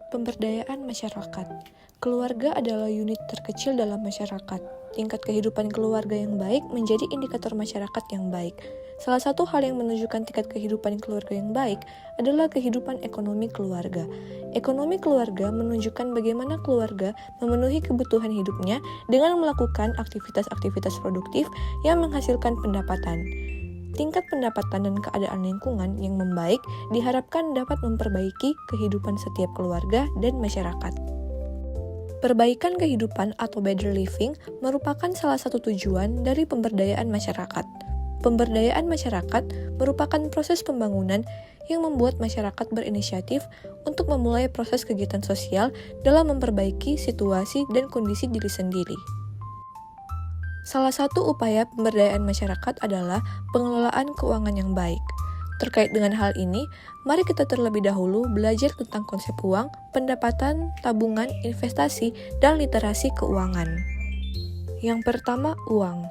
Pemberdayaan masyarakat. Keluarga adalah unit terkecil dalam masyarakat. Tingkat kehidupan keluarga yang baik menjadi indikator masyarakat yang baik. Salah satu hal yang menunjukkan tingkat kehidupan keluarga yang baik adalah kehidupan ekonomi keluarga. Ekonomi keluarga menunjukkan bagaimana keluarga memenuhi kebutuhan hidupnya dengan melakukan aktivitas-aktivitas produktif yang menghasilkan pendapatan. Tingkat pendapatan dan keadaan lingkungan yang membaik diharapkan dapat memperbaiki kehidupan setiap keluarga dan masyarakat. Perbaikan kehidupan atau better living merupakan salah satu tujuan dari pemberdayaan masyarakat. Pemberdayaan masyarakat merupakan proses pembangunan yang membuat masyarakat berinisiatif untuk memulai proses kegiatan sosial dalam memperbaiki situasi dan kondisi diri sendiri. Salah satu upaya pemberdayaan masyarakat adalah pengelolaan keuangan yang baik. Terkait dengan hal ini, mari kita terlebih dahulu belajar tentang konsep uang, pendapatan, tabungan, investasi, dan literasi keuangan. Yang pertama, uang.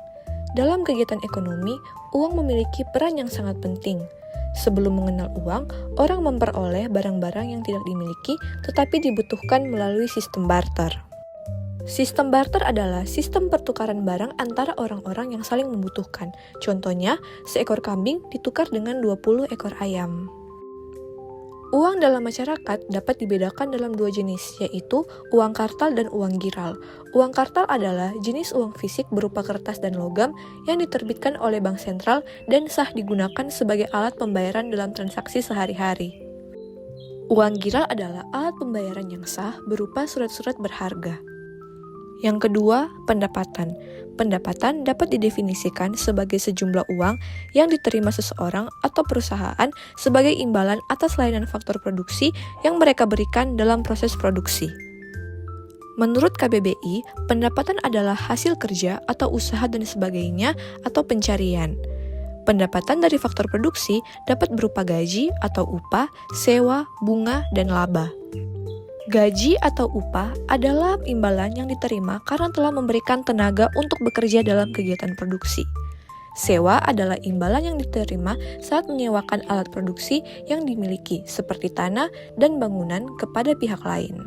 Dalam kegiatan ekonomi, uang memiliki peran yang sangat penting. Sebelum mengenal uang, orang memperoleh barang-barang yang tidak dimiliki tetapi dibutuhkan melalui sistem barter. Sistem barter adalah sistem pertukaran barang antara orang-orang yang saling membutuhkan. Contohnya, seekor kambing ditukar dengan 20 ekor ayam. Uang dalam masyarakat dapat dibedakan dalam dua jenis, yaitu uang kartal dan uang giral. Uang kartal adalah jenis uang fisik berupa kertas dan logam yang diterbitkan oleh bank sentral dan sah digunakan sebagai alat pembayaran dalam transaksi sehari-hari. Uang giral adalah alat pembayaran yang sah berupa surat-surat berharga. Yang kedua, pendapatan. Pendapatan dapat didefinisikan sebagai sejumlah uang yang diterima seseorang atau perusahaan sebagai imbalan atas layanan faktor produksi yang mereka berikan dalam proses produksi. Menurut KBBI, pendapatan adalah hasil kerja atau usaha dan sebagainya atau pencarian. Pendapatan dari faktor produksi dapat berupa gaji atau upah, sewa, bunga, dan laba. Gaji atau upah adalah imbalan yang diterima karena telah memberikan tenaga untuk bekerja dalam kegiatan produksi. Sewa adalah imbalan yang diterima saat menyewakan alat produksi yang dimiliki, seperti tanah dan bangunan, kepada pihak lain.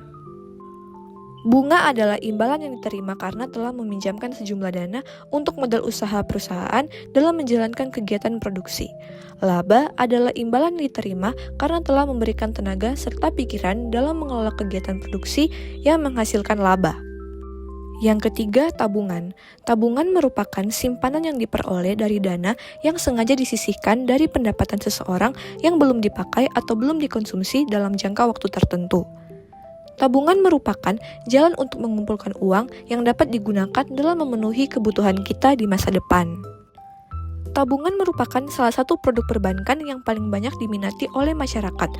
Bunga adalah imbalan yang diterima karena telah meminjamkan sejumlah dana untuk modal usaha perusahaan dalam menjalankan kegiatan produksi. Laba adalah imbalan yang diterima karena telah memberikan tenaga serta pikiran dalam mengelola kegiatan produksi yang menghasilkan laba. Yang ketiga, tabungan. Tabungan merupakan simpanan yang diperoleh dari dana yang sengaja disisihkan dari pendapatan seseorang yang belum dipakai atau belum dikonsumsi dalam jangka waktu tertentu. Tabungan merupakan jalan untuk mengumpulkan uang yang dapat digunakan dalam memenuhi kebutuhan kita di masa depan. Tabungan merupakan salah satu produk perbankan yang paling banyak diminati oleh masyarakat.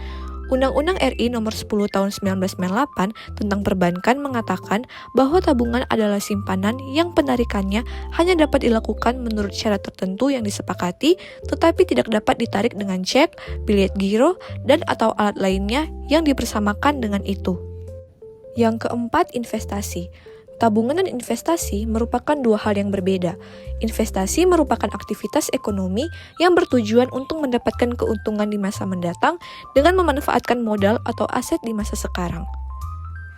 Undang-Undang RI Nomor 10 Tahun 1998 tentang perbankan mengatakan bahwa tabungan adalah simpanan yang penarikannya hanya dapat dilakukan menurut syarat tertentu yang disepakati, tetapi tidak dapat ditarik dengan cek, bilet giro, dan atau alat lainnya yang dipersamakan dengan itu. Yang keempat, investasi. Tabungan dan investasi merupakan dua hal yang berbeda. Investasi merupakan aktivitas ekonomi yang bertujuan untuk mendapatkan keuntungan di masa mendatang dengan memanfaatkan modal atau aset di masa sekarang.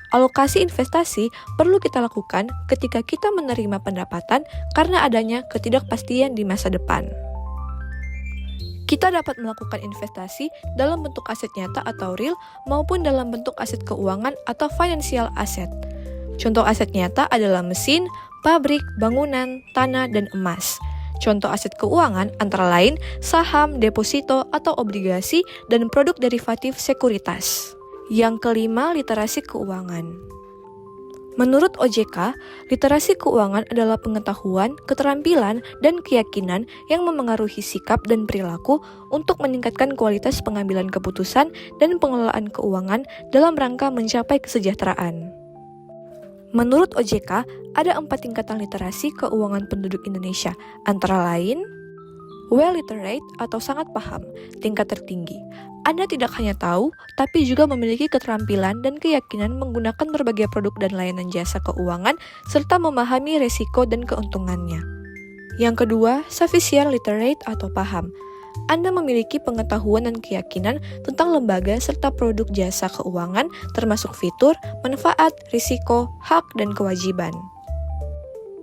Alokasi investasi perlu kita lakukan ketika kita menerima pendapatan karena adanya ketidakpastian di masa depan. Kita dapat melakukan investasi dalam bentuk aset nyata atau real maupun dalam bentuk aset keuangan atau financial asset. Contoh aset nyata adalah mesin, pabrik, bangunan, tanah, dan emas. Contoh aset keuangan antara lain saham, deposito, atau obligasi, dan produk derivatif sekuritas. Yang kelima, literasi keuangan. Menurut OJK, literasi keuangan adalah pengetahuan, keterampilan, dan keyakinan yang memengaruhi sikap dan perilaku untuk meningkatkan kualitas pengambilan keputusan dan pengelolaan keuangan dalam rangka mencapai kesejahteraan. Menurut OJK, ada 4 tingkatan literasi keuangan penduduk Indonesia, antara lain well literate atau sangat paham, tingkat tertinggi. Anda tidak hanya tahu, tapi juga memiliki keterampilan dan keyakinan menggunakan berbagai produk dan layanan jasa keuangan, serta memahami resiko dan keuntungannya. Yang kedua, sufficient literate atau paham. Anda memiliki pengetahuan dan keyakinan tentang lembaga serta produk jasa keuangan, termasuk fitur, manfaat, risiko, hak, dan kewajiban.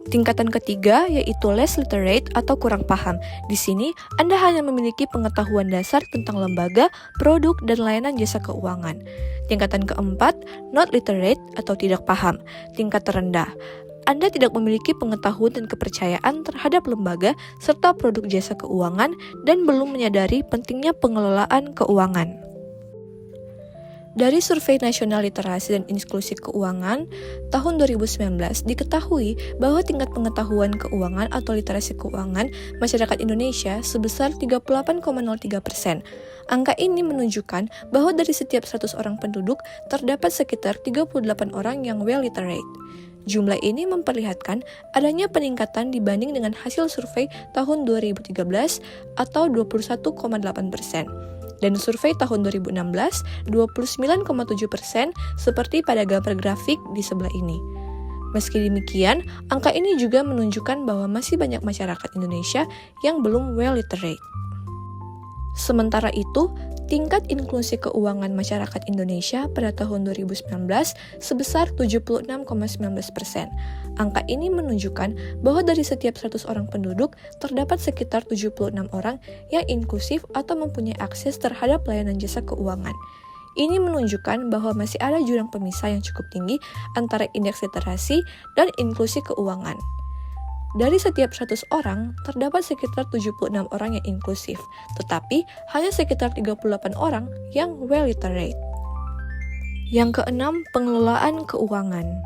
Tingkatan ketiga yaitu less literate atau kurang paham. Di sini, Anda hanya memiliki pengetahuan dasar tentang lembaga, produk, dan layanan jasa keuangan. Tingkatan keempat, not literate atau tidak paham. Tingkat terendah, Anda tidak memiliki pengetahuan dan kepercayaan terhadap lembaga serta produk jasa keuangan dan belum menyadari pentingnya pengelolaan keuangan. Dari Survei Nasional Literasi dan Inklusi Keuangan tahun 2019 diketahui bahwa tingkat pengetahuan keuangan atau literasi keuangan masyarakat Indonesia sebesar 38,03%. Angka ini menunjukkan bahwa dari setiap 100 orang penduduk terdapat sekitar 38 orang yang well literate. Jumlah ini memperlihatkan adanya peningkatan dibanding dengan hasil survei tahun 2013 atau 21,8%. Dan survei tahun 2016, 29,7% seperti pada gambar grafik di sebelah ini. Meski demikian, angka ini juga menunjukkan bahwa masih banyak masyarakat Indonesia yang belum well literate. Sementara itu, tingkat inklusi keuangan masyarakat Indonesia pada tahun 2019 sebesar 76,19%. Angka ini menunjukkan bahwa dari setiap 100 orang penduduk, terdapat sekitar 76 orang yang inklusif atau mempunyai akses terhadap layanan jasa keuangan. Ini menunjukkan bahwa masih ada jurang pemisah yang cukup tinggi antara indeks literasi dan inklusi keuangan. Dari setiap 100 orang, terdapat sekitar 76 orang yang inklusif, tetapi hanya sekitar 38 orang yang well literate. Yang keenam, pengelolaan keuangan.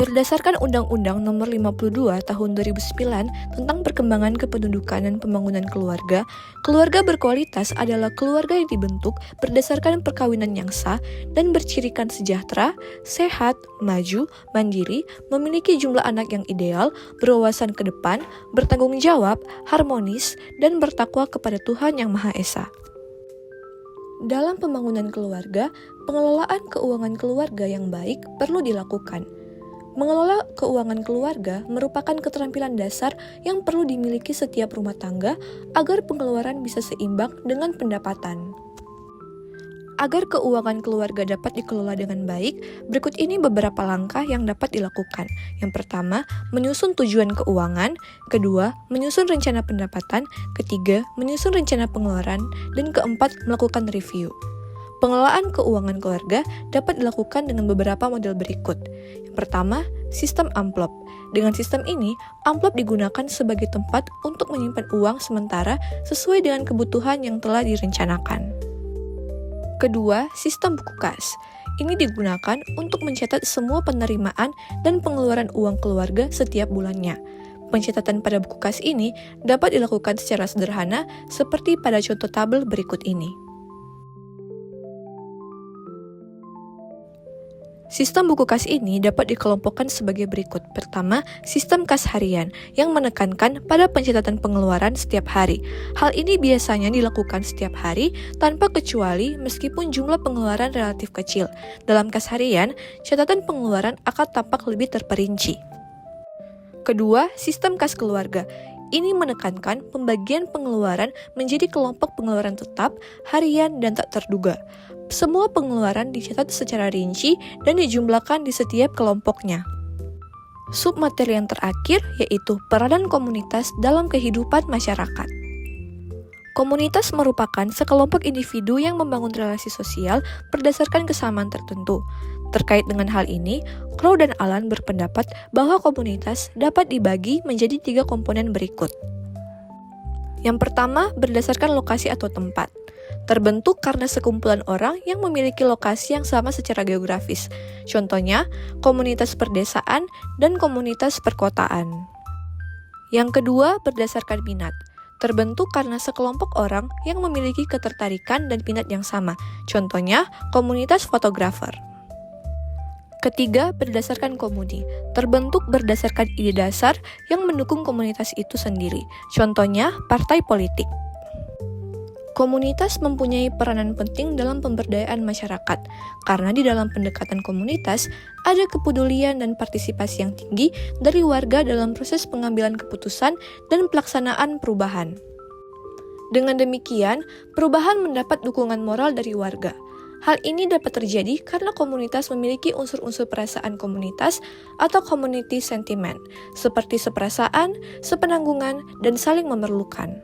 Berdasarkan Undang-Undang Nomor 52 Tahun 2009 tentang Perkembangan Kependudukan dan Pembangunan Keluarga, keluarga berkualitas adalah keluarga yang dibentuk berdasarkan perkawinan yang sah dan bercirikan sejahtera, sehat, maju, mandiri, memiliki jumlah anak yang ideal, berwawasan ke depan, bertanggung jawab, harmonis, dan bertakwa kepada Tuhan Yang Maha Esa. Dalam pembangunan keluarga, pengelolaan keuangan keluarga yang baik perlu dilakukan. Mengelola keuangan keluarga merupakan keterampilan dasar yang perlu dimiliki setiap rumah tangga agar pengeluaran bisa seimbang dengan pendapatan. Agar keuangan keluarga dapat dikelola dengan baik, berikut ini beberapa langkah yang dapat dilakukan. Yang pertama, menyusun tujuan keuangan. Kedua, menyusun rencana pendapatan. Ketiga, menyusun rencana pengeluaran. Dan keempat, melakukan review. Pengelolaan keuangan keluarga dapat dilakukan dengan beberapa model berikut. Yang pertama, sistem amplop. Dengan sistem ini, amplop digunakan sebagai tempat untuk menyimpan uang sementara sesuai dengan kebutuhan yang telah direncanakan. Kedua, sistem buku kas. Ini digunakan untuk mencatat semua penerimaan dan pengeluaran uang keluarga setiap bulannya. Pencatatan pada buku kas ini dapat dilakukan secara sederhana seperti pada contoh tabel berikut ini. Sistem buku kas ini dapat dikelompokkan sebagai berikut. Pertama, sistem kas harian yang menekankan pada pencatatan pengeluaran setiap hari. Hal ini biasanya dilakukan setiap hari tanpa kecuali meskipun jumlah pengeluaran relatif kecil. Dalam kas harian, catatan pengeluaran akan tampak lebih terperinci. Kedua, sistem kas keluarga. Ini menekankan pembagian pengeluaran menjadi kelompok pengeluaran tetap, harian, dan tak terduga. Semua pengeluaran dicatat secara rinci dan dijumlahkan di setiap kelompoknya. Submateri yang terakhir yaitu peranan komunitas dalam kehidupan masyarakat. Komunitas merupakan sekelompok individu yang membangun relasi sosial berdasarkan kesamaan tertentu. Terkait dengan hal ini, Crow dan Alan berpendapat bahwa komunitas dapat dibagi menjadi 3 komponen berikut. Yang pertama, berdasarkan lokasi atau tempat. Terbentuk karena sekumpulan orang yang memiliki lokasi yang sama secara geografis. Contohnya, komunitas perdesaan dan komunitas perkotaan. Yang kedua, berdasarkan minat. Terbentuk karena sekelompok orang yang memiliki ketertarikan dan minat yang sama. Contohnya, komunitas fotografer. Ketiga, berdasarkan komuni. Terbentuk berdasarkan ide dasar yang mendukung komunitas itu sendiri. Contohnya, partai politik. Komunitas mempunyai peranan penting dalam pemberdayaan masyarakat, karena di dalam pendekatan komunitas ada kepedulian dan partisipasi yang tinggi dari warga dalam proses pengambilan keputusan dan pelaksanaan perubahan. Dengan demikian, perubahan mendapat dukungan moral dari warga. Hal ini dapat terjadi karena komunitas memiliki unsur-unsur perasaan komunitas atau community sentiment, seperti seperasaan, sepenanggungan, dan saling memerlukan.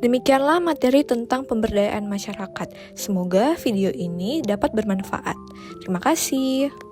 Demikianlah materi tentang pemberdayaan masyarakat. Semoga video ini dapat bermanfaat. Terima kasih.